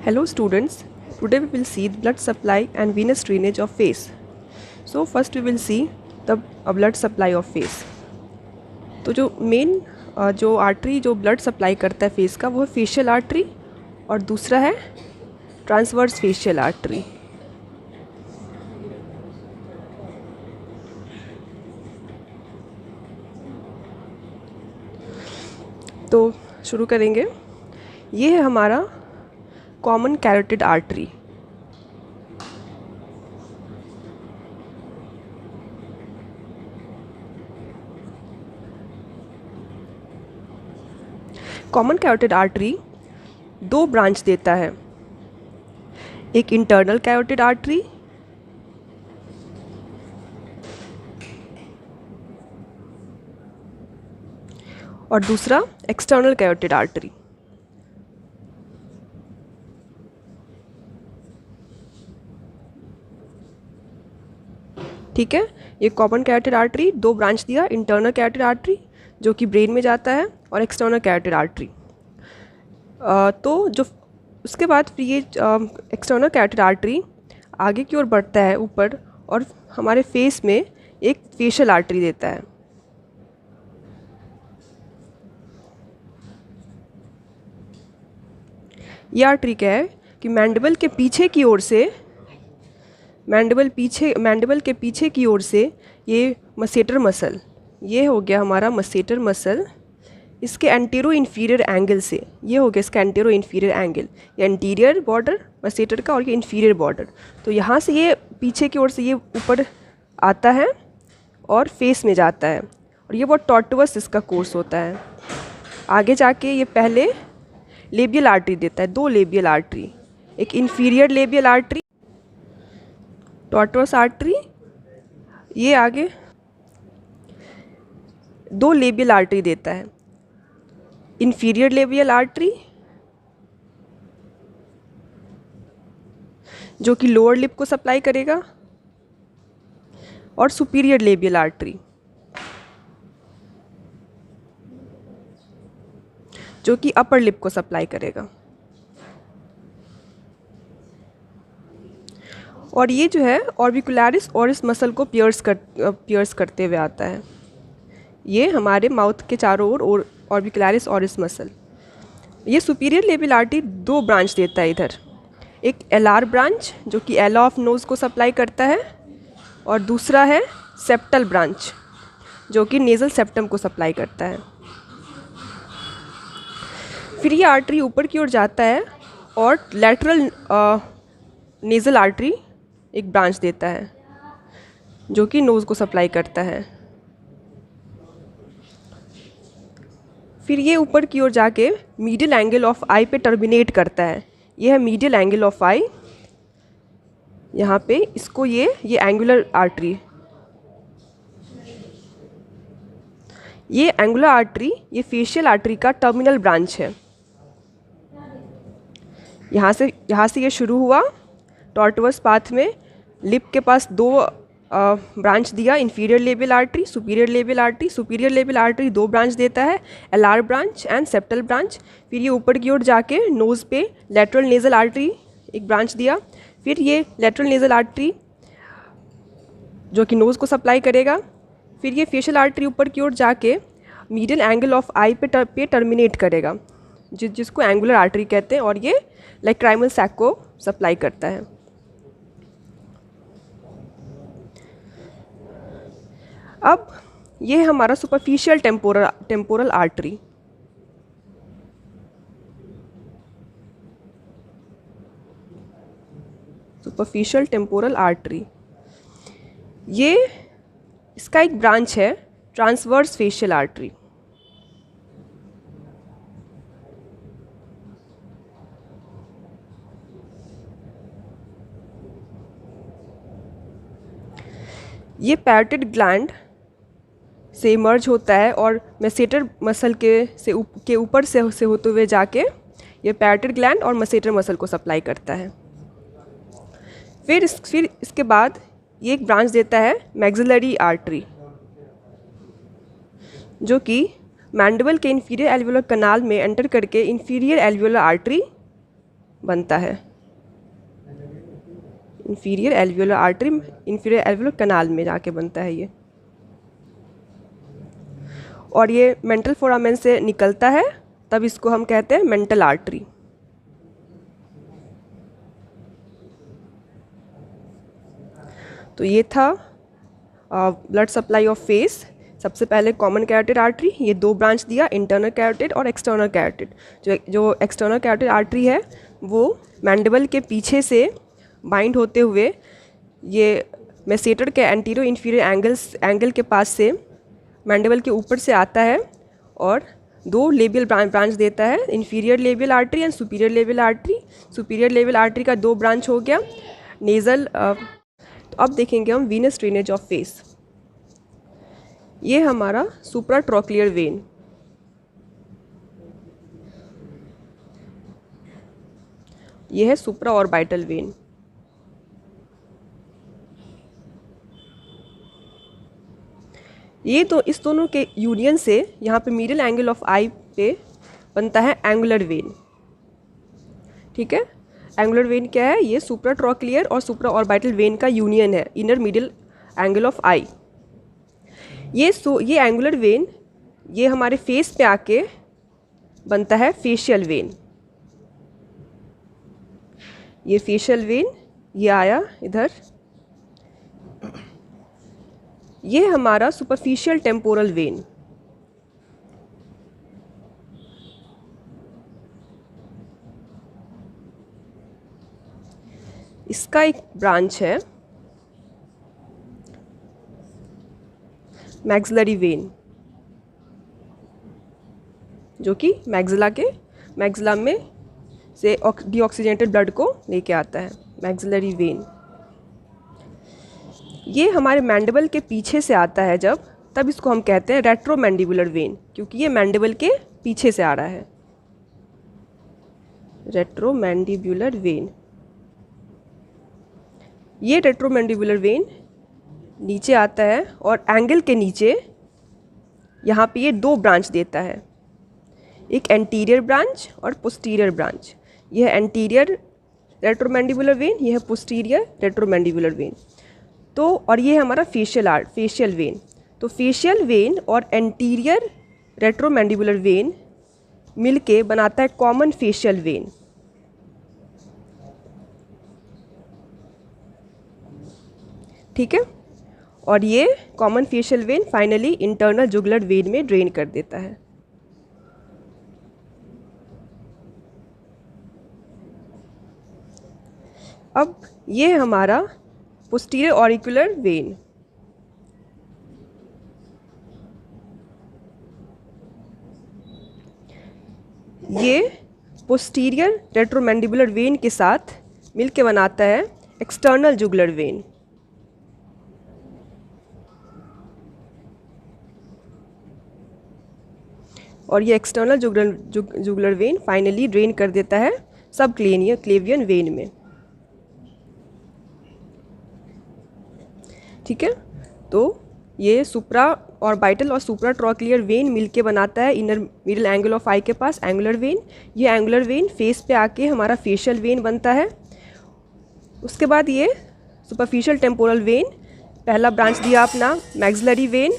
Hello students, today we will see the blood supply and venous drainage of face. So first we will see the blood supply of face. तो जो main जो artery जो blood supply करता है face का वो है facial artery और दूसरा है ट्रांसवर्स फेशियल आर्टरी। तो शुरू करेंगे। ये है हमारा common carotid artery. Common carotid artery दो ब्रांच देता है, एक इंटरनल कैरोटिड आर्टरी और दूसरा एक्सटर्नल कैरोटिड आर्टरी। ठीक है, ये कॉमन कैरोटिड आर्टरी दो ब्रांच दिया, इंटरनल कैरोटिड आर्टरी जो कि ब्रेन में जाता है और एक्सटर्नल कैरोटिड आर्टरी। तो जो उसके बाद फिर ये एक्सटर्नल कैरोटिड आर्टरी आगे की ओर बढ़ता है ऊपर और हमारे फेस में एक फेशियल आर्टरी देता है। ये आर्टरी क्या है कि मैंडिबल के पीछे की ओर से मैंडिबल के पीछे की ओर से ये मसेटर मसल, ये हो गया हमारा मसेटर मसल, इसके एंटीरो इन्फीरियर एंगल से ये हो गया इसका एंटीरो इन्फीरियर एंगल, ये एंटीरियर बॉर्डर मसेटर का और ये इन्फीरियर बॉर्डर। तो यहाँ से ये पीछे की ओर से ये ऊपर आता है और फेस में जाता है और ये बहुत टॉर्टुअस इसका कोर्स होता है। आगे जाके ये पहले लेबियल आर्टरी देता है, दो लेबियल आर्टरी, एक इन्फीरियर लेबियल आर्टरी टॉर्टुअस आर्टरी, ये आगे दो लेबियल आर्टरी देता है, इन्फीरियर लेबियल आर्टरी जो कि लोअर लिप को सप्लाई करेगा और सुपीरियर लेबियल आर्टरी जो कि अपर लिप को सप्लाई करेगा। और ये जो है ऑर्बिकुलरिस ओरिस मसल को पियर्स करते हुए आता है। ये हमारे माउथ के चारों ओर ऑर्बिकुलरिस ओरिस मसल। ये सुपीरियर लेबियल आर्टरी दो ब्रांच देता है इधर, एक एलआर ब्रांच जो कि एला ऑफ नोज़ को सप्लाई करता है और दूसरा है सेप्टल ब्रांच जो कि नेज़ल सेप्टम को सप्लाई करता है। फिर ये आर्टरी ऊपर की ओर जाता है और लैटरल नेज़ल आर्टरी एक ब्रांच देता है जो कि नोज़ को सप्लाई करता है। फिर ये ऊपर की ओर जाके मीडियल एंगल ऑफ आई पे टर्मिनेट करता है। ये है मीडियल एंगल ऑफ आई, यहाँ पे इसको ये एंगुलर आर्टरी, ये एंगुलर आर्टरी ये फेशियल आर्टरी का टर्मिनल ब्रांच है। यहाँ से ये शुरू हुआ टॉर्टुअस पाथ में, लिप के पास दो ब्रांच दिया, inferior labial artery, superior labial artery. Superior labial artery दो ब्रांच देता है, LR branch and septal branch. फिर ये ऊपर की ओर जाके नोज़ पे लेटरल नेज़ल आर्टरी एक ब्रांच दिया। फिर ये लेटरल नेज़ल आर्टरी जो कि नोज़ को सप्लाई करेगा। फिर ये फेशियल आर्टरी ऊपर की ओर जाके मीडियल एंगल ऑफ आई पे टर्मिनेट करेगा, जिसको एंगुलर आर्टरी कहते हैं और ये लाइक्राइमल सैक को सप्लाई करता है। अब ये है हमारा superficial temporal artery. Superficial temporal artery ये इसका एक ब्रांच है ट्रांसवर्स फेशियल आर्टरी। ये पैरोटिड ग्लैंड से मर्ज होता है और मसेटर मसल के ऊपर से होते हुए जाके ये पैरोटिड ग्लैंड और मसेटर मसल को सप्लाई करता है। फिर इसके बाद ये एक ब्रांच देता है मैक्सिलरी आर्टरी जो कि मैंडिबल के इन्फीरियर एल्वियोलर कनाल में एंटर करके इन्फीरियर एल्वियोलर आर्टरी बनता है, inferior alveolar artery, inferior alveolar canal में जाके बनता है ये। और ये मेंटल फोरामेन से निकलता है, तब इसको हम कहते हैं मेंटल आर्टरी। तो ये था ब्लड सप्लाई ऑफ फेस। सबसे पहले कॉमन कैरोटिड आर्टरी, ये दो ब्रांच दिया, इंटरनल कैरोटिड और एक्सटर्नल कैरोटिड। जो एक्सटर्नल कैरोटिड आर्टरी है वो मैंडिबल के पीछे से बाइंड होते हुए ये मेसेटर के एंटीरियर इंफीरियर एंगल के पास से मैंडिबल के ऊपर से आता है और दो लेबियल ब्रांच देता है, inferior labial artery and superior labial artery. Superior labial artery का दो ब्रांच हो गया, नेज़ल। तो अब देखेंगे हम वीनस ड्रेनेज ऑफ फेस। ये हमारा सुप्राट्रोक्लियर वेन, ये है सुप्रा ऑर्बिटल वेन। ये तो इस दोनों के यूनियन से यहाँ पे मिडिल एंगल ऑफ आई पे बनता है एंगुलर वेन। ठीक है, एंगुलर वेन क्या है? ये सुप्राट्रोक्लियर और सुप्रा ऑर्बिटल वेन का यूनियन है, इनर मिडिल एंगल ऑफ आई। ये एंगुलर वेन ये हमारे फेस पे आके बनता है फेशियल वेन। ये फेशियल वेन ये आया इधर, ये हमारा सुपरफिशियल टेम्पोरल वेन। इसका एक ब्रांच है मैक्सिलरी वेन, जो कि मैक्सिला में से डीऑक्सीजनेटेड ब्लड को लेके आता है, मैक्सिलरी वेन। ये हमारे मैंडिबल के पीछे से आता है तब इसको हम कहते हैं रेट्रोमैंडिबुलर वेन, क्योंकि ये मैंडिबल के पीछे से आ रहा है, रेट्रोमैंडिबुलर वेन। ये रेट्रोमैंडिबुलर वेन नीचे आता है और एंगल के नीचे यहाँ पे ये दो ब्रांच देता है, एक एंटीरियर ब्रांच और पोस्टीरियर ब्रांच। यह है एंटीरियर रेट्रोमैंडिबुलर वेन, यह है पोस्टीरियर रेट्रोमैंडिबुलर वेन। तो और ये हमारा फेशियल वेन। तो फेशियल वेन और एंटीरियर रेट्रोमैंडिबुलर वेन मिलके बनाता है कॉमन फेशियल वेन। ठीक है, और ये common facial vein finally internal jugular vein में ड्रेन कर देता है। अब ये हमारा पोस्टीरियर ऑरिकुलर वेन। ये पोस्टीरियर रेट्रोमैंडिबुलर वेन के साथ मिलके बनाता है एक्सटर्नल जुगुलर वेन। और ये external jugular vein finally drain कर देता है सब क्लेवियन वेन में। ठीक है, तो ये सुप्रा ऑर्बिटल और सुप्राट्रोक्लियर वेन मिलके बनाता है इनर मिडिल एंगल ऑफ आई के पास एंगुलर वेन। ये एंगुलर वेन फेस पे आके हमारा फेशियल वेन बनता है। उसके बाद ये सुपरफिशियल टेम्पोरल वेन, पहला ब्रांच दिया अपना मैक्सिलरी वेन।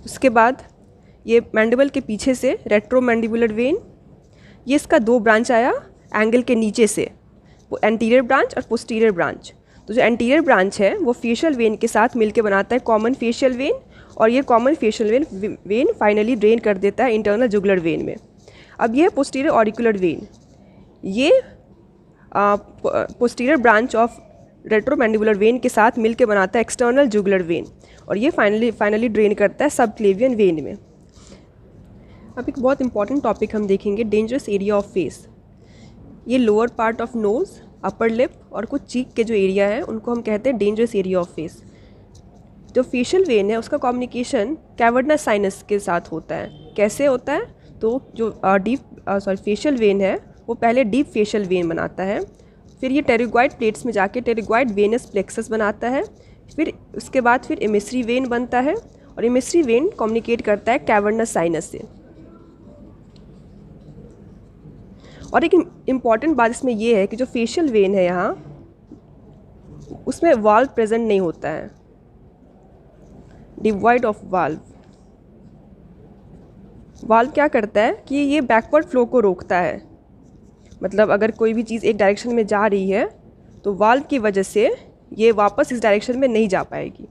उसके बाद ये मैंडिबल के पीछे से रेट्रोमैंडिबुलर वेन, ये इसका दो ब्रांच आया एंगल के नीचे से, वो एंटीरियर ब्रांच और पोस्टीरियर ब्रांच। तो जो एंटीरियर ब्रांच है वो फेशियल वेन के साथ मिलके बनाता है कॉमन फेशियल वेन, और ये common facial vein finally drain कर देता है इंटरनल जुगुलर वेन में। अब ये पोस्टीरियर ऑरिकुलर वेन, ये पोस्टीरियर ब्रांच ऑफ रेट्रोमैंडिबुलर वेन के साथ मिलके बनाता है एक्सटर्नल जुगुलर वेन, और ये फाइनली ड्रेन करता है सब क्लेवियन वेन में। अब एक बहुत इंपॉर्टेंट टॉपिक हम देखेंगे, डेंजरस एरिया ऑफ फेस। ये lower part of nose, upper lip और कुछ चीक के जो एरिया है उनको हम कहते हैं डेंजरस एरिया ऑफ फेस। जो फेशियल वेन है उसका कम्युनिकेशन कैवर्नस साइनस के साथ होता है। कैसे होता है? तो जो फेशियल वेन है वो पहले डीप फेशियल वेन बनाता है, फिर ये टेरिगॉइड प्लेट्स में जाके टेरिगॉइड वेनस प्लेक्सस बनाता है, फिर उसके बाद फिर एमिसरी वेन बनता है, और एमिसरी वेन कम्युनिकेट करता है कैवर्नस साइनस से। और एक इम्पॉर्टेंट बात इसमें ये है कि जो फेशियल वेन है यहाँ, उसमें वाल्व प्रेजेंट नहीं होता है, डिवाइड ऑफ वाल्व। वाल्व क्या करता है कि ये बैकवर्ड फ्लो को रोकता है, मतलब अगर कोई भी चीज़ एक डायरेक्शन में जा रही है तो वाल्व की वजह से ये वापस इस डायरेक्शन में नहीं जा पाएगी।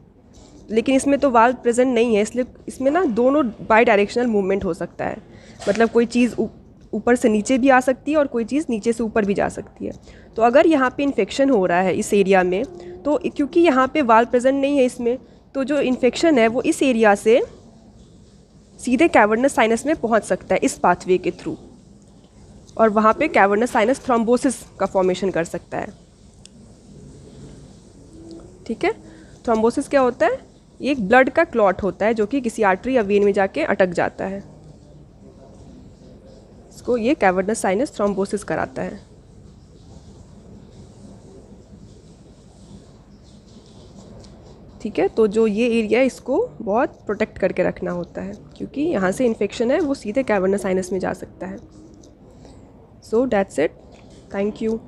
लेकिन इसमें तो वाल्व प्रेजेंट नहीं है, इसलिए इसमें ना दोनों बाई डायरेक्शनल मूवमेंट हो सकता है, मतलब कोई चीज़ ऊपर से नीचे भी आ सकती है और कोई चीज़ नीचे से ऊपर भी जा सकती है। तो अगर यहाँ पे इन्फेक्शन हो रहा है इस एरिया में, तो क्योंकि यहाँ पे वाल्व प्रेजेंट नहीं है इसमें, तो जो इन्फेक्शन है वो इस एरिया से सीधे कैवर्नस साइनस में पहुँच सकता है इस पाथवे के थ्रू, और वहाँ पे कैवर्नस साइनस थ्रोम्बोसिस का फॉर्मेशन कर सकता है। ठीक है, थ्रोम्बोसिस क्या होता है? ये एक ब्लड का क्लॉट होता है जो कि किसी आर्टरी या वेन में जाके अटक जाता है, इसको ये कैवर्नस साइनस थ्रोम्बोसिस कराता है। ठीक है, तो जो ये एरिया है इसको बहुत प्रोटेक्ट करके रखना होता है, क्योंकि यहाँ से इन्फेक्शन है वो सीधे कैवर्नस साइनस में जा सकता है। So that's it, thank you.